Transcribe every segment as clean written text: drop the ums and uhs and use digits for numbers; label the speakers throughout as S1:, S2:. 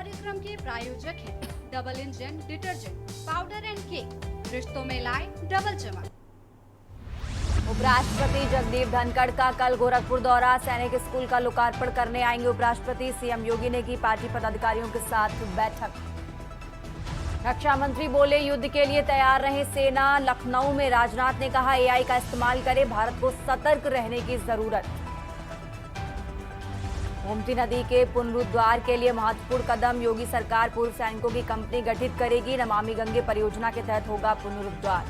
S1: कार्यक्रम के प्रायोजक हैं double engine detergent powder and cake, रिश्तों में लाए डबल चमक।
S2: उपराष्ट्रपति जगदीप धनखड़ का कल गोरखपुर दौरा, सैनिक स्कूल का लोकार्पण करने आएंगे उपराष्ट्रपति। सीएम योगी ने की पार्टी पदाधिकारियों के साथ बैठक। रक्षा मंत्री बोले युद्ध के लिए तैयार रहे सेना। लखनऊ में राजनाथ ने कहा एआई का इस्तेमाल करे, भारत को सतर्क रहने की जरूरत। गोमती नदी के पुनरुद्धार के लिए महत्वपूर्ण कदम, योगी सरकार पूर्व सैनिकों की कंपनी गठित करेगी। नमामि गंगे परियोजना के तहत होगा पुनरुद्धार।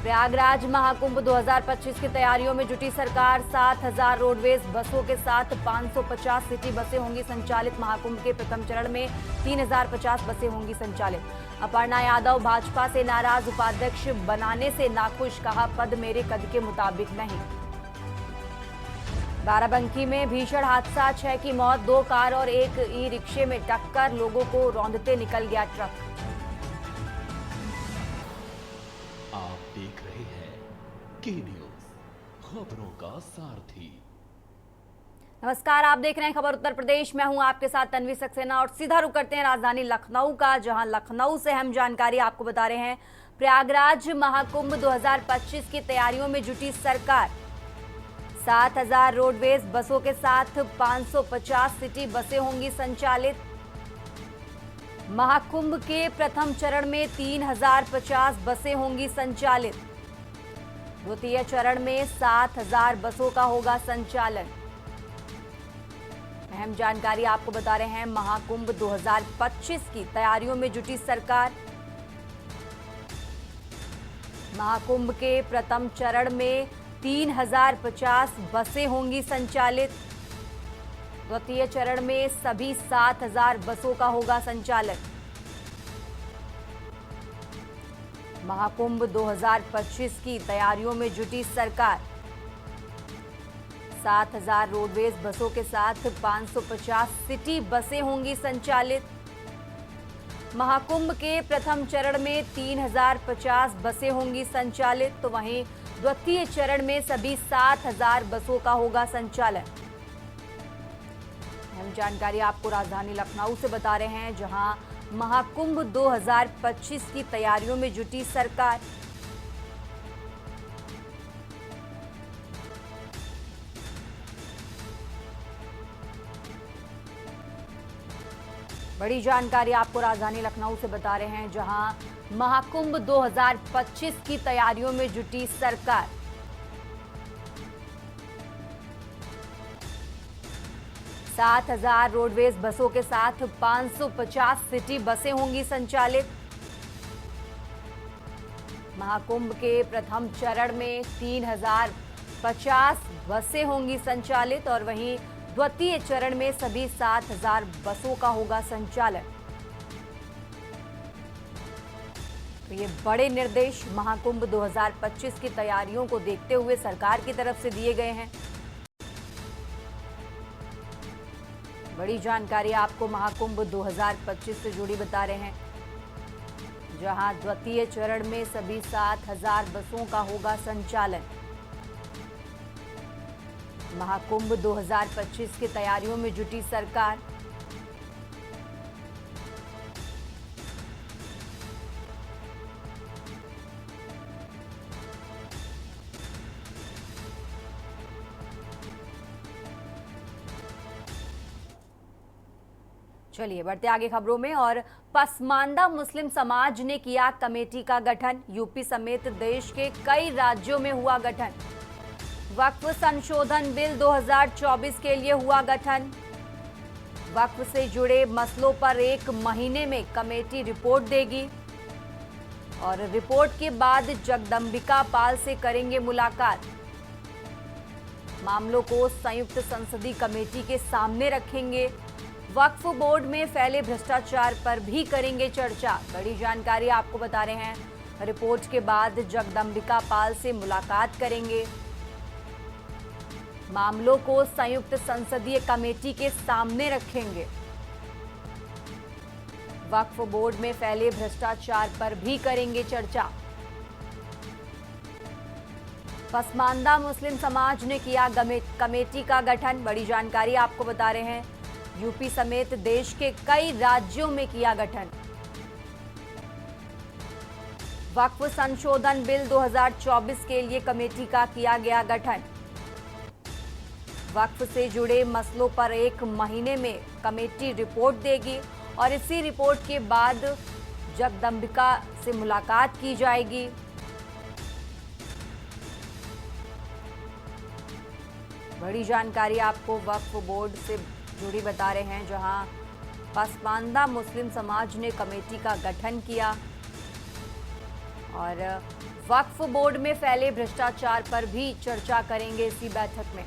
S2: प्रयागराज महाकुंभ 2025 की तैयारियों में जुटी सरकार, 7,000 रोडवेज बसों के साथ 550 सिटी बसें होंगी संचालित। महाकुंभ के प्रथम चरण में 3,050 बसें होंगी संचालित। अपर्णा यादव भाजपा से नाराज, उपाध्यक्ष बनाने से नाखुश, कहा पद मेरे कद के मुताबिक नहीं। बाराबंकी में भीषण हादसा, 6 की मौत, 2 कार और 1 ई रिक्शे में टक्कर, लोगों को रौंदते निकल गया ट्रक।
S3: आप देख रहे हैं के न्यूज, खबरों का सारथी।
S2: नमस्कार, आप देख रहे हैं खबर उत्तर प्रदेश। मैं हूं आपके साथ तन्वी सक्सेना और सीधा रुक करते हैं राजधानी लखनऊ का, जहां लखनऊ से अहम जानकारी आपको बता रहे हैं। प्रयागराज महाकुंभ 2025 की तैयारियों में जुटी सरकार, 7,000 रोडवेज बसों के साथ 550 सिटी बसें होंगी संचालित। महाकुंभ के प्रथम चरण में 3,050 बसें होंगी संचालित। द्वितीय चरण में 7,000 बसों का होगा संचालन। अहम जानकारी आपको बता रहे हैं। महाकुंभ 2025 की तैयारियों में जुटी सरकार, महाकुंभ के प्रथम चरण में 3,050 बसें होंगी संचालित। द्वितीय चरण में सभी 7,000 बसों का होगा संचालन। महाकुंभ 2025 की तैयारियों में जुटी सरकार, 7,000 रोडवेज बसों के साथ 550 सिटी बसें होंगी संचालित। महाकुंभ के प्रथम चरण में 3,050 बसें होंगी संचालित, तो वहीं द्वितीय चरण में सभी 7,000 बसों का होगा संचालन। हम जानकारी आपको राजधानी लखनऊ से बता रहे हैं, जहां महाकुंभ 2025 की तैयारियों में जुटी सरकार। बड़ी जानकारी आपको राजधानी लखनऊ से बता रहे हैं, जहां महाकुंभ 2025 की तैयारियों में जुटी सरकार। सात 7,000 रोडवेज बसों के साथ 550 सिटी बसें होंगी संचालित। महाकुंभ के प्रथम चरण में 3,050 बसें होंगी संचालित और वहीं द्वितीय चरण में सभी 7,000 बसों का होगा संचालन। तो ये बड़े निर्देश महाकुंभ 2025 की तैयारियों को देखते हुए सरकार की तरफ से दिए गए हैं। बड़ी जानकारी आपको महाकुंभ 2025 से जुड़ी बता रहे हैं, जहां द्वितीय चरण में सभी 7,000 बसों का होगा संचालन। महाकुंभ 2025 की तैयारियों में जुटी सरकार, चलिए बढ़ते आगे खबरों में। और पसमानदा मुस्लिम समाज ने किया कमेटी का गठन, यूपी समेत देश के कई राज्यों में हुआ गठन। वक्फ संशोधन बिल 2024 के लिए हुआ गठन। वक्फ से जुड़े मसलों पर 1 महीने में कमेटी रिपोर्ट देगी और रिपोर्ट के बाद जगदंबिका पाल से करेंगे मुलाकात। मामलों को संयुक्त संसदीय कमेटी के सामने रखेंगे। वक्फ बोर्ड में फैले भ्रष्टाचार पर भी करेंगे चर्चा। बड़ी जानकारी आपको बता रहे हैं, रिपोर्ट के बाद जगदंबिका पाल से मुलाकात करेंगे। मामलों को संयुक्त संसदीय कमेटी के सामने रखेंगे। वक्फ बोर्ड में फैले भ्रष्टाचार पर भी करेंगे चर्चा। पसमानदा मुस्लिम समाज ने किया कमेटी का गठन। बड़ी जानकारी आपको बता रहे हैं, यूपी समेत देश के कई राज्यों में किया गठन। वक्फ संशोधन बिल 2024 के लिए कमेटी का किया गया गठन। वक्फ से जुड़े मसलों पर 1 महीने में कमेटी रिपोर्ट देगी और इसी रिपोर्ट के बाद जगदम्बिका से मुलाकात की जाएगी। बड़ी जानकारी आपको वक्फ बोर्ड से जुड़ी बता रहे हैं, जहां पसमानदा मुस्लिम समाज ने कमेटी का गठन किया और वक्फ बोर्ड में फैले भ्रष्टाचार पर भी चर्चा करेंगे इसी बैठक में।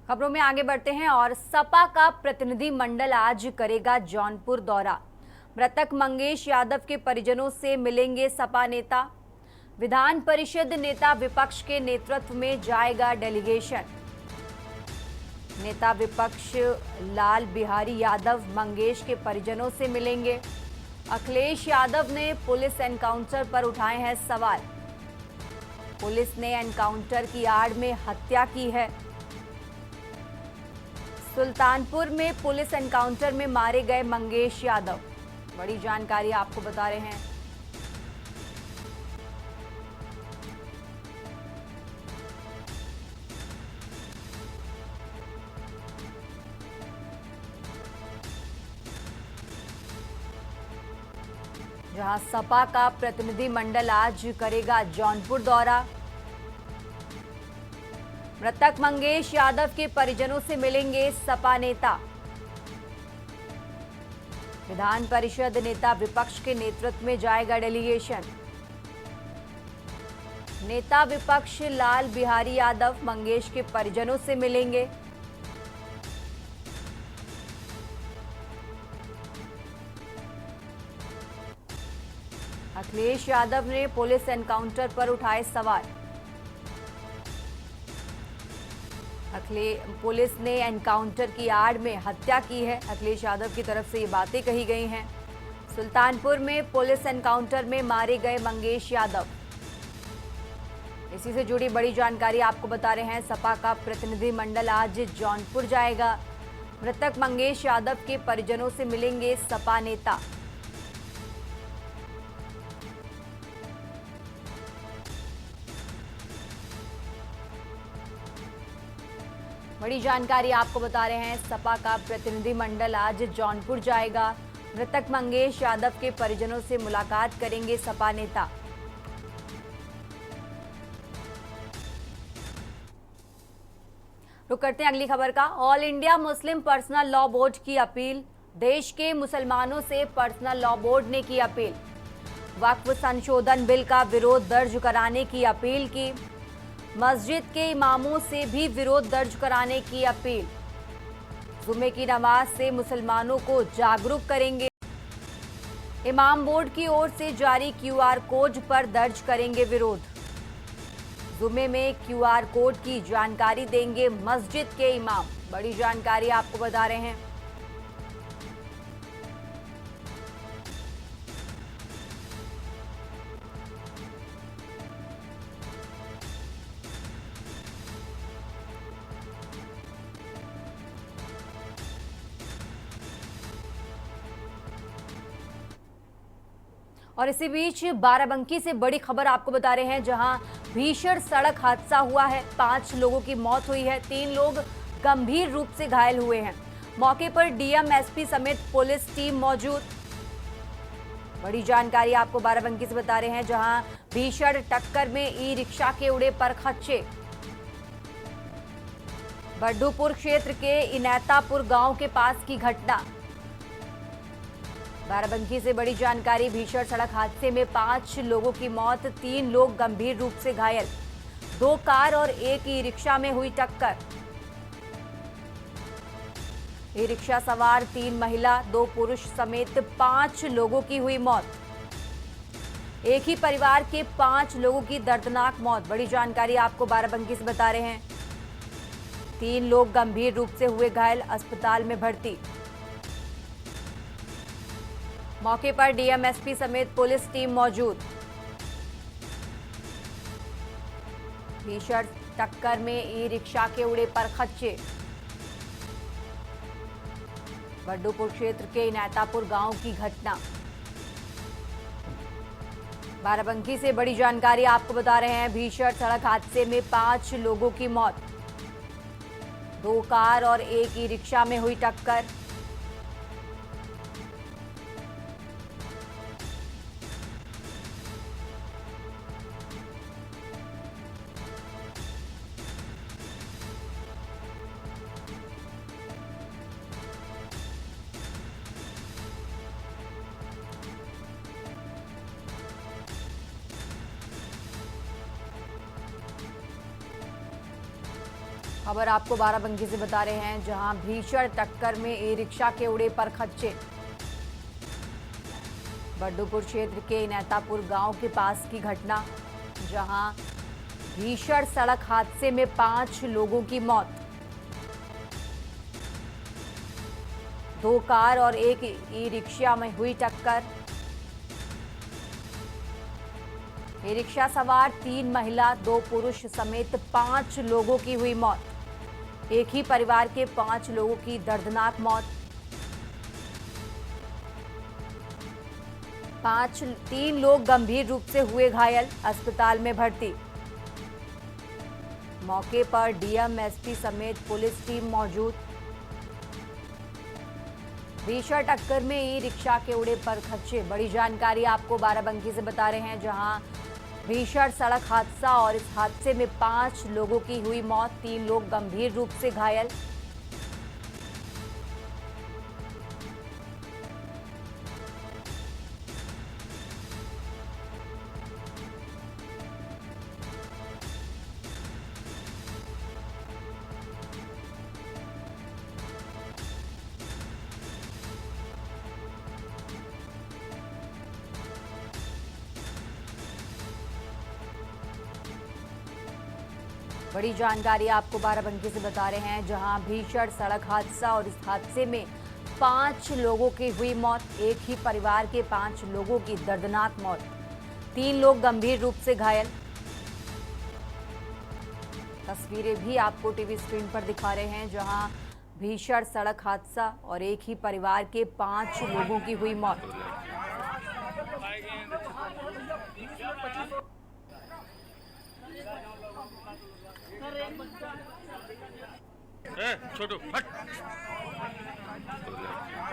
S2: खबरों में आगे बढ़ते हैं और सपा का प्रतिनिधि मंडल आज करेगा जौनपुर दौरा। मृतक मंगेश यादव के परिजनों से मिलेंगे सपा नेता। विधान परिषद नेता विपक्ष के नेतृत्व में जाएगा डेलीगेशन। नेता विपक्ष लाल बिहारी यादव मंगेश के परिजनों से मिलेंगे। अखिलेश यादव ने पुलिस एनकाउंटर पर उठाए हैं सवाल। पुलिस ने एनकाउंटर की आड़ में हत्या की है। सुल्तानपुर में पुलिस एनकाउंटर में मारे गए मंगेश यादव। बड़ी जानकारी आपको बता रहे हैं। जहां सपा का प्रतिनिधि मंडल आज करेगा जौनपुर दौरा। मृतक मंगेश यादव के परिजनों से मिलेंगे सपा नेता। विधान परिषद नेता विपक्ष के नेतृत्व में जाएगा डेलीगेशन। नेता विपक्ष लाल बिहारी यादव मंगेश के परिजनों से मिलेंगे। अखिलेश यादव ने पुलिस एनकाउंटर पर उठाए सवाल। पुलिस ने एनकाउंटर की आड़ में हत्या की है। अखिलेश यादव की तरफ से ये बातें कही गई हैं। सुल्तानपुर में पुलिस एनकाउंटर में मारे गए मंगेश यादव। इसी से जुड़ी बड़ी जानकारी आपको बता रहे हैं। सपा का प्रतिनिधि मंडल आज जौनपुर जाएगा। मृतक मंगेश यादव के परिजनों से मिलेंगे सपा नेता। बड़ी जानकारी आपको बता रहे हैं। सपा का प्रतिनिधि मंडल आज जौनपुर जाएगा। मृतक मंगेश यादव के परिजनों से मुलाकात करेंगे सपा नेता। रुक करते हैं अगली खबर का। All India Muslim personal law board की अपील। देश के मुसलमानों से पर्सनल लॉ बोर्ड ने की अपील। वक्फ संशोधन बिल का विरोध दर्ज कराने की अपील की। मस्जिद के इमामों से भी विरोध दर्ज कराने की अपील। जुमे की नमाज से मुसलमानों को जागरूक करेंगे। इमाम बोर्ड की ओर से जारी क्यूआर कोड पर दर्ज करेंगे विरोध। जुमे में क्यूआर कोड की जानकारी देंगे मस्जिद के इमाम। बड़ी जानकारी आपको बता रहे हैं। और इसी बीच बाराबंकी से बड़ी खबर आपको बता रहे हैं, जहां भीषण सड़क हादसा हुआ है। 5 लोगों की मौत हुई है। 3 लोग गंभीर रूप से घायल हुए हैं। मौके पर डीएम, एसपी समेत पुलिस टीम मौजूद। बड़ी जानकारी आपको बाराबंकी से बता रहे हैं, जहां भीषण टक्कर में ई रिक्शा के उड़े परखच्चे। बड्डूपुर क्षेत्र के इनैतापुर गांव के पास की घटना। बाराबंकी से बड़ी जानकारी। भीषण सड़क हादसे में 5 लोगों की मौत, 3 लोग गंभीर रूप से घायल। 2 कार और 1 ई रिक्शा में हुई टक्कर। ई रिक्शा सवार 3 महिला, 2 पुरुष समेत 5 लोगों की हुई मौत। एक ही परिवार के 5 लोगों की दर्दनाक मौत। बड़ी जानकारी आपको बाराबंकी से बता रहे हैं। 3 लोग गंभीर रूप से हुए घायल, अस्पताल में भर्ती। मौके पर डीएमएसपी समेत पुलिस टीम मौजूद। भीषण टक्कर में ई रिक्शा के उड़े परखच्चे। बड्डूपुर क्षेत्र के इनायतापुर गांव की घटना। बाराबंकी से बड़ी जानकारी आपको बता रहे हैं। भीषण सड़क हादसे में 5 लोगों की मौत। 2 कार और 1 ई रिक्शा में हुई टक्कर। खबर आपको बाराबंकी से बता रहे हैं, जहां भीषण टक्कर में ई रिक्शा के उड़े परखच्चे। बड्डूपुर क्षेत्र के इनायतापुर गांव के पास की घटना, जहां भीषण सड़क हादसे में 5 लोगों की मौत। 2 कार और 1 ई रिक्शा में हुई टक्कर। ई रिक्शा सवार 3 महिला 2 पुरुष समेत 5 लोगों की हुई मौत। एक ही परिवार के 5 लोगों की दर्दनाक मौत। 3 लोग गंभीर रूप से हुए घायल, अस्पताल में भर्ती। मौके पर डीएमएसपी समेत पुलिस टीम मौजूद। भीषण टक्कर में ई रिक्शा के उड़े परखच्चे। बड़ी जानकारी आपको बाराबंकी से बता रहे हैं, जहां भीषण सड़क हादसा और इस हादसे में 5 लोगों की हुई मौत, 3 लोग गंभीर रूप से घायल। बड़ी जानकारी आपको बाराबंकी से बता रहे हैं, जहां भीषण सड़क हादसा और इस हादसे में 5 लोगों की हुई मौत। एक ही परिवार के 5 लोगों की दर्दनाक मौत, 3 लोग गंभीर रूप से घायल। तस्वीरें भी आपको टीवी स्क्रीन पर दिखा रहे हैं, जहां भीषण सड़क हादसा और एक ही परिवार के 5 लोगों की हुई मौत।
S4: छोटू हट।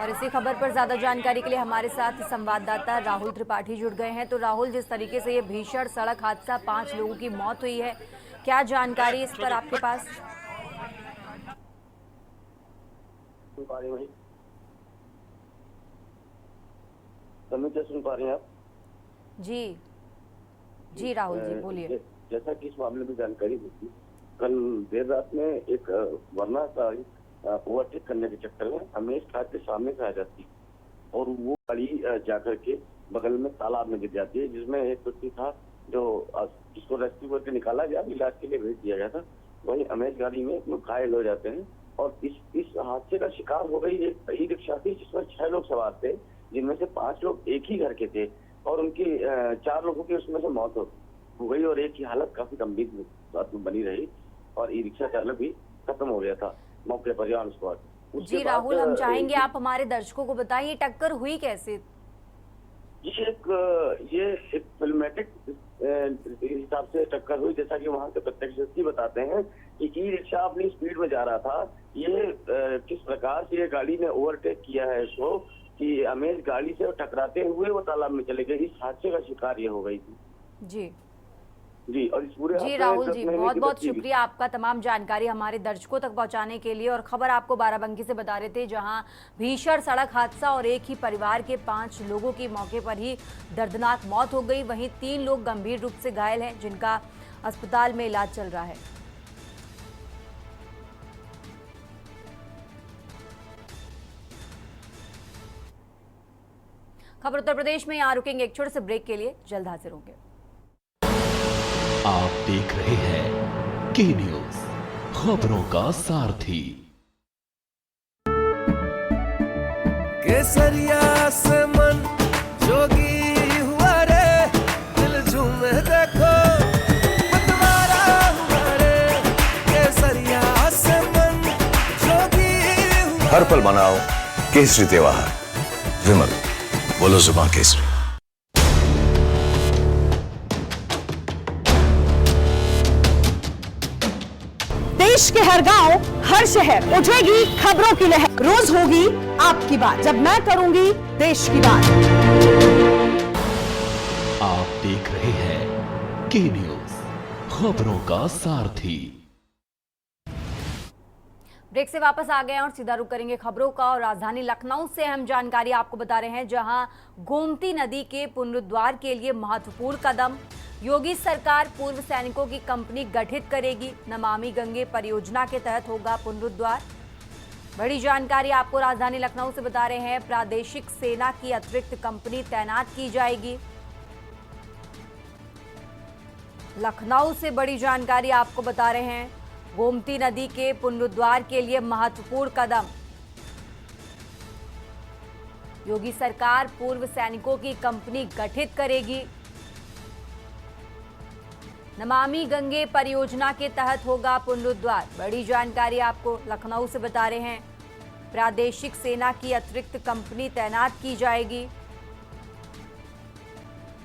S2: और इसी खबर पर ज्यादा जानकारी के लिए हमारे साथ संवाददाता राहुल त्रिपाठी जुड़ गए हैं। तो राहुल, जिस तरीके से ये भीषण सड़क हादसा 5 लोगों की मौत हुई है, क्या जानकारी इस पर आपके पास?
S5: सुन पा रही हैं? सुन पा रहे हैं आप?
S2: जी राहुल जी बोलिए।
S5: जैसा कि इस मामले में जानकारी दी थी, कल देर रात में एक वरना का ओवरटेक करने के चक्कर में हमेश घाट के सामने से आ जाती और वो गाड़ी जाकर के बगल में तालाब में गिर जाती है, जिसमें एक व्यक्ति था जो जिसको रेस्क्यू करके निकाला गया, इलाज के लिए भेज दिया गया था। वही अमेज गाड़ी में लोग घायल हो जाते हैं और इस हादसे का शिकार हो गई एक ई रिक्शा थी, जिसमें 6 लोग सवार थे, जिनमें से 5 लोग एक ही घर के थे और उनकी 4 लोगों की उसमें से मौत हो गई और एक की हालत काफी गंभीर बनी रही और ई रिक्शा चालक भी खत्म हो गया था मौके पर ऑन स्पॉट।
S2: जी राहुल, हम चाहेंगे आप हमारे दर्शकों को बताइए टक्कर हुई कैसे?
S5: ये एक फिल्मेटिक हिसाब से टक्कर हुई, जैसा कि वहाँ के प्रत्यक्षदर्शी बताते हैं कि ई रिक्शा अपनी स्पीड में जा रहा था। ये किस प्रकार से ये गाड़ी ने ओवरटेक किया है इसको कि अमेज गाड़ी से टकराते हुए वो तालाब में चले गए। इस हादसे का शिकार ये हो गई थी। जी और इस पूरे
S2: जी राहुल जी, बहुत बहुत शुक्रिया आपका तमाम जानकारी हमारे दर्शकों तक पहुंचाने के लिए। और खबर आपको बाराबंकी से बता रहे थे, जहां भीषण सड़क हादसा और एक ही परिवार के 5 लोगों की मौके पर ही दर्दनाक मौत हो गई। वहीं 3 लोग गंभीर रूप से घायल हैं, जिनका अस्पताल में इलाज चल रहा है। खबर उत्तर प्रदेश में, यहाँ रुकेंगे एक छोटे से ब्रेक के लिए, जल्द हाजिर होंगे।
S3: आप देख रहे हैं के न्यूज, खबरों का सारथी।
S4: केसरिया से मन जोगी हुआ रे, दिल झूमे देखो मतवारा हुआ रे, केसरिया से मन जोगी हुआ।
S6: हर पल मनाओ केसरी त्योहार। विमल, बोलो जुबान केसरी।
S7: देश के हर गांव, हर शहर उठेगी खबरों की लहर। रोज होगी आपकी बात, जब मैं करूंगी देश की बात।
S3: आप देख रहे हैं के न्यूज, खबरों का सारथी।
S2: ब्रेक से वापस आ गए हैं और सीधा रुक करेंगे खबरों का। और राजधानी लखनऊ से अहम जानकारी आपको बता रहे हैं, जहां गोमती नदी के पुनरुद्धार के लिए महत्वपूर्ण कदम। योगी सरकार पूर्व सैनिकों की कंपनी गठित करेगी। नमामि गंगे परियोजना के तहत होगा पुनरुद्धार। बड़ी जानकारी आपको राजधानी लखनऊ से बता रहे हैं, प्रादेशिक सेना की अतिरिक्त कंपनी तैनात की जाएगी। लखनऊ से बड़ी जानकारी आपको बता रहे हैं, गोमती नदी के पुनरुद्धार के लिए महत्वपूर्ण कदम। योगी सरकार पूर्व सैनिकों की कंपनी गठित करेगी। नमामि गंगे परियोजना के तहत होगा पुनरुद्धार। बड़ी जानकारी आपको लखनऊ से बता रहे हैं, प्रादेशिक सेना की अतिरिक्त कंपनी तैनात की जाएगी।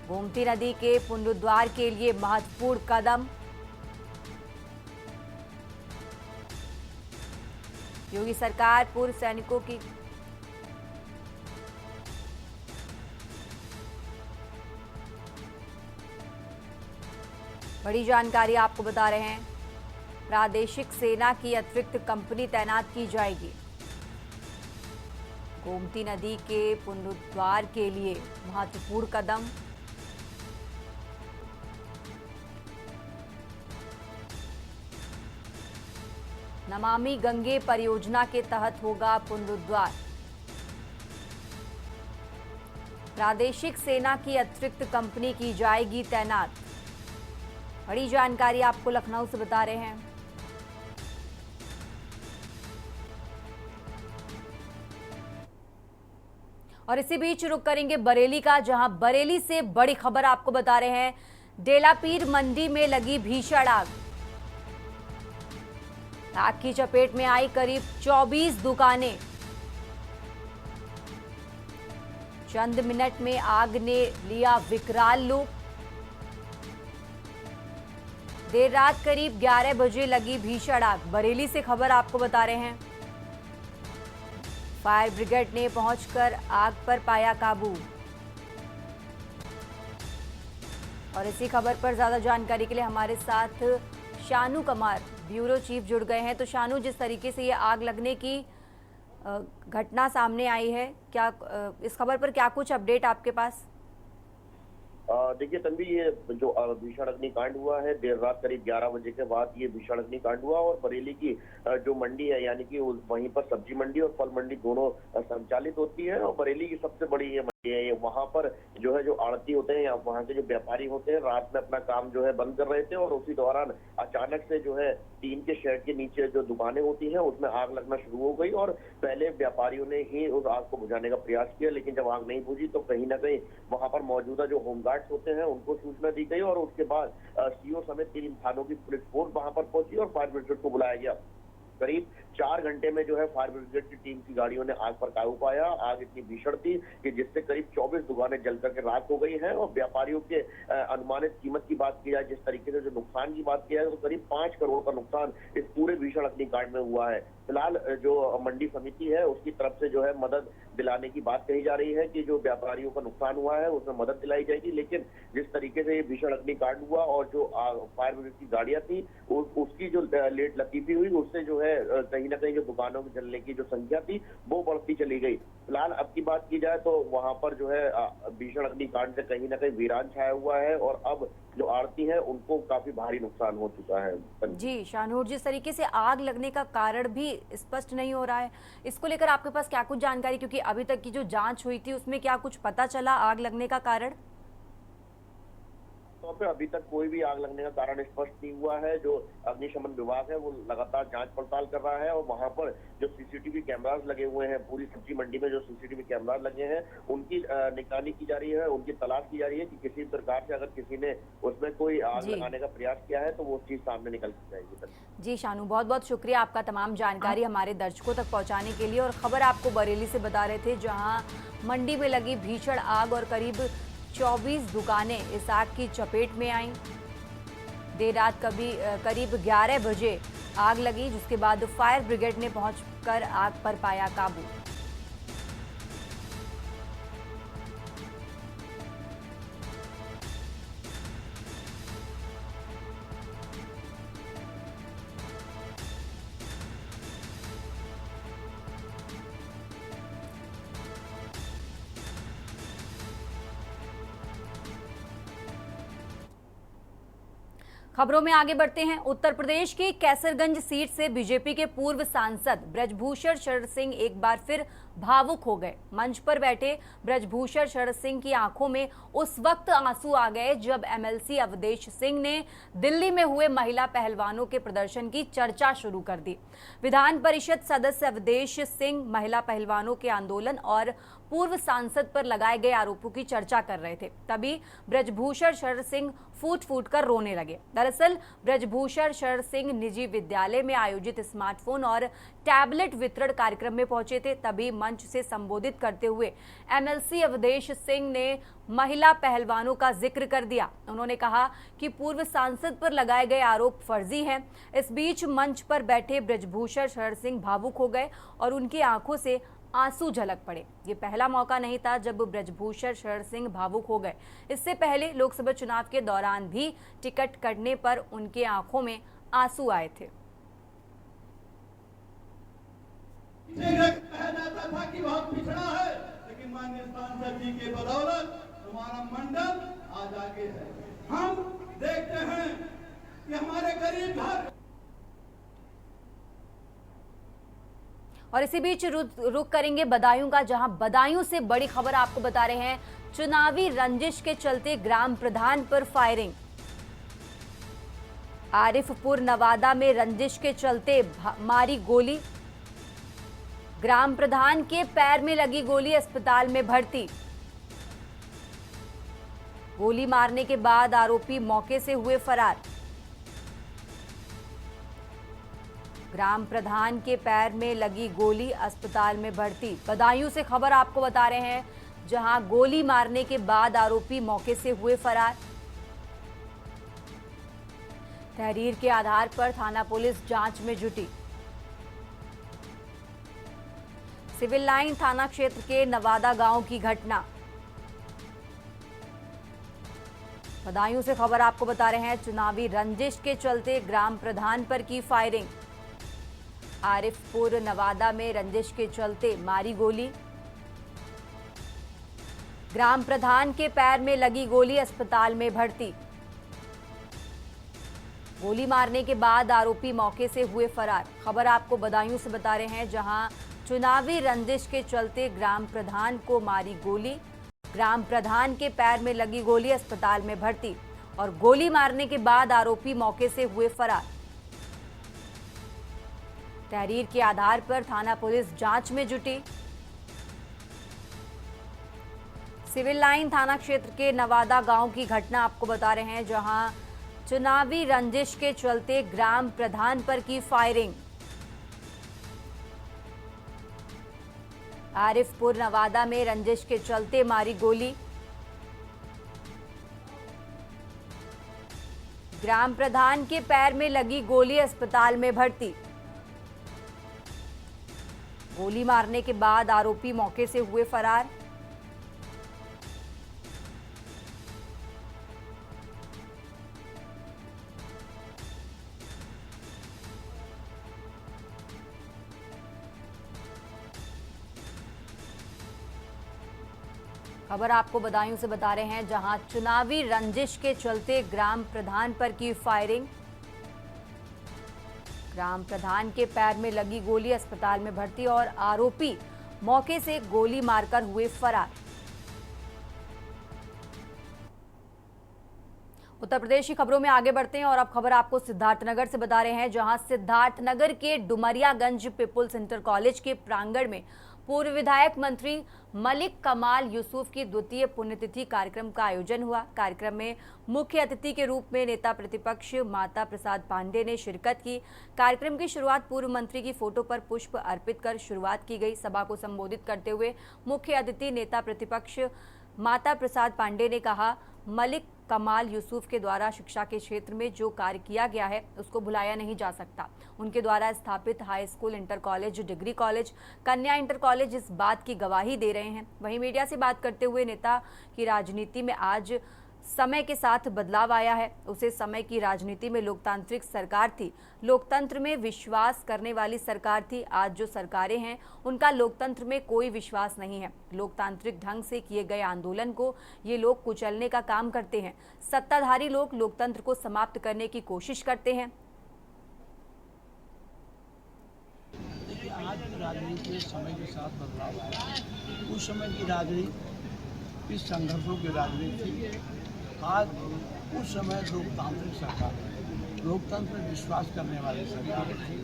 S2: गोमती नदी के पुनरुद्धार के लिए महत्वपूर्ण कदम। योगी सरकार पूर्व सैनिकों की बड़ी जानकारी आपको बता रहे हैं, प्रादेशिक सेना की अतिरिक्त कंपनी तैनात की जाएगी। गोमती नदी के पुनरुद्धार के लिए महत्वपूर्ण कदम। नमामि गंगे परियोजना के तहत होगा पुनरुद्धार। प्रादेशिक सेना की अतिरिक्त कंपनी की जाएगी तैनात। बड़ी जानकारी आपको लखनऊ से बता रहे हैं। और इसी बीच रुक करेंगे बरेली का, जहां बरेली से बड़ी खबर आपको बता रहे हैं, डेलापीर मंडी में लगी भीषण आग। आग की चपेट में आई करीब 24 दुकानें। चंद मिनट में आग ने लिया विकराल रूप। देर रात करीब 11 बजे लगी भीषण आग। बरेली से खबर आपको बता रहे हैं, फायर ब्रिगेड ने पहुंचकर आग पर पाया काबू। और इसी खबर पर ज्यादा जानकारी के लिए हमारे साथ शानू कमार, ब्यूरो चीफ, जुड़ गए हैं। तो शानू, जिस तरीके से ये आग लगने की घटना सामने आई है, क्या इस खबर पर क्या कुछ अपडेट आपके पास?
S5: देखिए तन्वी, ये जो भीषण अग्निकांड हुआ है देर रात करीब 11 बजे के बाद ये भीषण अग्निकांड हुआ। और बरेली की जो मंडी है, यानी कि वहीं पर सब्जी मंडी और फल मंडी दोनों संचालित होती है, और बरेली की सबसे बड़ी ये मंडी है। ये वहाँ पर जो है जो आड़ती होते हैं या वहाँ के जो व्यापारी होते हैं, रात में अपना काम जो है बंद कर रहे थे, और उसी दौरान अचानक से जो है टीन के शेड के नीचे जो दुकानें होती हैं उसमें आग लगना शुरू हो गई। और पहले व्यापारियों ने ही उस आग को बुझाने का प्रयास किया, लेकिन जब आग नहीं बुझी तो कहीं ना कहीं वहाँ पर मौजूदा जो होमगार्ड्स होते हैं उनको सूचना दी गई, और उसके बाद सीओ समेत 3 थानों की पुलिस फोर्स वहां पर पहुंची और फायर ब्रिगेड को बुलाया गया। करीब 4 घंटे में जो है फायर ब्रिगेड की टीम की गाड़ियों ने आग पर काबू पाया। आग इतनी भीषण थी कि जिससे करीब 24 दुकानें जलकर के राख हो गई हैं। और व्यापारियों के अनुमानित कीमत की बात की जाए, जिस तरीके से जो नुकसान की बात की जाए, तो करीब 5 करोड़ का नुकसान इस पूरे भीषण अग्निकांड में हुआ है। फिलहाल जो मंडी समिति है उसकी तरफ से जो है मदद दिलाने की बात कही जा रही है कि जो व्यापारियों का नुकसान हुआ है उसमें मदद दिलाई जाएगी। लेकिन जिस तरीके से ये भीषण अग्निकांड हुआ और जो फायर ब्रिगेड की गाड़ियां थी उसकी जो लेट लतीफी हुई, उससे जो है कहीं ना कहीं जो दुकानों के जलने की जो संख्या थी वो बढ़ती चली गई। फिलहाल अब की बात की जाए तो वहां पर जो है भीषण अग्निकांड से कहीं ना कहीं वीरान छाया हुआ है, और अब जो आड़ती है उनको काफी भारी नुकसान हो चुका है।
S2: जी शानूर, जिस तरीके से आग लगने का कारण भी स्पष्ट नहीं हो रहा है, इसको लेकर आपके पास क्या कुछ जानकारी, क्योंकि अभी तक की जो जांच हुई थी उसमें क्या कुछ पता चला आग लगने का कारण?
S5: तो
S8: जगहों पे अभी तक कोई भी आग लगने का कारण स्पष्ट नहीं हुआ है। जो अग्निशमन विभाग है वो लगातार जांच पड़ताल कर रहा है और वहां पर जो सीसीटीवी कैमरास लगे हुए हैं, पूरी सब्जी मंडी में जो सीसीटीवी कैमरास लगे हैं उनकी निगरानी की जा रही है, उनकी तलाश की जा रही है कि किसी प्रकार से अगर किसी ने उसमें कोई आग लगाने का प्रयास किया है तो वो चीज सामने निकल जाएगी।
S2: जी शानू, बहुत बहुत शुक्रिया आपका तमाम जानकारी हमारे दर्शकों तक पहुंचाने के लिए। और खबर आपको बरेली से बता रहे थे, जहां मंडी में लगी भीषण आग और करीब 24 दुकानें इस आग की चपेट में आईं। देर रात करीब 11 बजे आग लगी, जिसके बाद फायर ब्रिगेड ने पहुंचकर आग पर पाया काबू। खबरों में आगे बढ़ते हैं। उत्तर प्रदेश की कैसरगंज सीट से बीजेपी के पूर्व सांसद ब्रजभूषण शरण सिंह एक बार फिर भावुक हो गए। मंच पर बैठे ब्रजभूषण शरण सिंह की आंखों में उस वक्त आंसू आ गए जब एमएलसी अवधेश सिंह ने दिल्ली में हुए महिला पहलवानों के प्रदर्शन की चर्चा शुरू कर दी। विधान परिषद सदस्य अवधेश सिंह महिला पहलवानों के आंदोलन और पूर्व सांसद पर लगाए गए आरोपों की चर्चा कर रहे थे। तभी ब्रजभूषण शरण सिंह फूट फूट कर रोने लगे। दरअसल ब्रजभूषण शरण सिंह निजी विद्यालय में आयोजित स्मार्टफोन और टैबलेट वितरण कार्यक्रम में पहुंचे थे। तभी मंच से संबोधित करते हुए एमएलसी अवधेश सिंह ने महिला पहलवानों का जिक्र कर दिया। उन्होंने कहा कि पूर्व सांसद पर लगाए गए आरोप फर्जी हैं। इस बीच मंच पर बैठे ब्रजभूषण शरण सिंह भावुक हो गए और उनकी आंखों से आंसू झलक पड़े। ये पहला मौका नहीं था जब ब्रजभूषण शरण सिंह भावुक हो गए। इससे पहले लोकसभा चुनाव के दौरान भी टिकट कटने पर उनके आंखों में आंसू आए थे।
S9: कहा जाता था कि बहुत पिछड़ा है, लेकिन माननीय सांसद जी के बदौलत हमारा मंडल आज आगे है। हम देखते हैं कि हमारे गरीब घर।
S2: और इसी बीच रुक करेंगे बदायूं का, जहां बदायूं से बड़ी खबर आपको बता रहे हैं। चुनावी रंजिश के चलते ग्राम प्रधान पर फायरिंग। आरिफपुर नवादा में रंजिश के चलते मारी गोली। ग्राम प्रधान के पैर में लगी गोली, अस्पताल में भर्ती। गोली मारने के बाद आरोपी मौके से हुए फरार। ग्राम प्रधान के पैर में लगी गोली, अस्पताल में भर्ती। बदायूं से खबर आपको बता रहे हैं, जहां गोली मारने के बाद आरोपी मौके से हुए फरार। तहरीर के आधार पर थाना पुलिस जांच में जुटी। सिविल लाइन थाना क्षेत्र के नवादा गांव की घटना। बदायूं से खबर आपको बता रहे हैं, चुनावी रंजिश के चलते ग्राम प्रधान पर की फायरिंग। आरिफपुर नवादा में रंजिश के चलते मारी गोली। ग्राम प्रधान के पैर में लगी गोली, अस्पताल में भर्ती। गोली मारने के बाद आरोपी मौके से हुए फरार। खबर आपको बदायूं से बता रहे हैं, जहां चुनावी रंजिश के चलते ग्राम प्रधान को मारी गोली। ग्राम प्रधान के पैर में लगी गोली, अस्पताल में भर्ती। और गोली मारने के बाद आरोपी मौके से हुए फरार। तहरीर के आधार पर थाना पुलिस जांच में जुटी। सिविल लाइन थाना क्षेत्र के नवादा गांव की घटना आपको बता रहे हैं, जहां चुनावी रंजिश के चलते ग्राम प्रधान पर की फायरिंग। आरिफपुर नवादा में रंजिश के चलते मारी गोली। ग्राम प्रधान के पैर में लगी गोली, अस्पताल में भर्ती। गोली मारने के बाद आरोपी मौके से हुए फरार। खबर आपको बदायूं से बता रहे हैं, जहां चुनावी रंजिश के चलते ग्राम प्रधान पर की फायरिंग। ग्राम प्रधान के पैर में लगी गोली, अस्पताल में भर्ती। और आरोपी मौके से गोली मारकर हुए फरार। उत्तर प्रदेश की खबरों में आगे बढ़ते हैं और अब खबर आपको सिद्धार्थनगर से बता रहे हैं, जहां सिद्धार्थनगर के डुमरियागंज पीपुल्स इंटर कॉलेज के प्रांगण में पूर्व विधायक मंत्री मलिक कमाल यूसुफ की द्वितीय पुण्यतिथि कार्यक्रम का आयोजन हुआ। कार्यक्रम में मुख्य अतिथि के रूप में नेता प्रतिपक्ष माता प्रसाद पांडे ने शिरकत की। कार्यक्रम की शुरुआत पूर्व मंत्री की फोटो पर पुष्प अर्पित कर शुरुआत की गई। सभा को संबोधित करते हुए मुख्य अतिथि नेता प्रतिपक्ष माता प्रसाद पांडे ने कहा, मलिक कमाल यूसुफ के द्वारा शिक्षा के क्षेत्र में जो कार्य किया गया है उसको भुलाया नहीं जा सकता। उनके द्वारा स्थापित high school, inter college, degree college, कन्या इंटर कॉलेज इस बात की गवाही दे रहे हैं। वहीं मीडिया से बात करते हुए नेता की राजनीति में आज समय के साथ बदलाव आया है। उसे समय की राजनीति में लोकतांत्रिक सरकार थी, लोकतंत्र में विश्वास करने वाली सरकार थी। आज जो सरकारें हैं उनका लोकतंत्र में कोई विश्वास नहीं है। लोकतांत्रिक ढंग से किए गए आंदोलन को ये लोग कुचलने का काम करते हैं। सत्ताधारी लोग लोकतंत्र को समाप्त करने की कोशिश करते हैं।
S10: आज की राजनीति में समय के साथ बदलाव आया। उस समय की राजनीति इस संघर्षों की राजनीति थी। आज उस समय लोकतांत्रिक सरकार, लोकतंत्र में विश्वास करने वाली सरकार थी,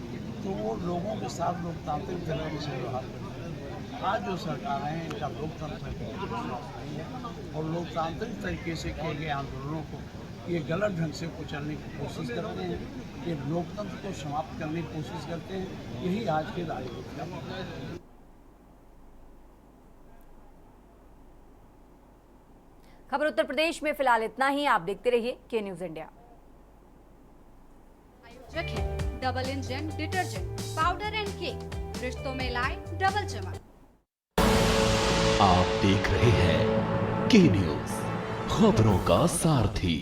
S10: तो वो लोगों के साथ लोकतांत्रिक तरीके से व्यवहार करती है। आज जो सरकार हैं इनका लोकतंत्र में विश्वास नहीं है और लोकतांत्रिक तरीके से किए गए आंदोलनों को ये गलत ढंग से कुचलने की कोशिश करते हैं, ये लोकतंत्र को समाप्त करने की कोशिश करते हैं। यही आज की राजनीति का मुद्दा है।
S2: खबर उत्तर प्रदेश में फिलहाल इतना ही। आप देखते रहिए के न्यूज इंडिया।
S1: आयोजक है double engine detergent powder and cake, रिश्तों में लाए डबल चमक।
S3: आप देख रहे हैं के न्यूज, खबरों का सारथी।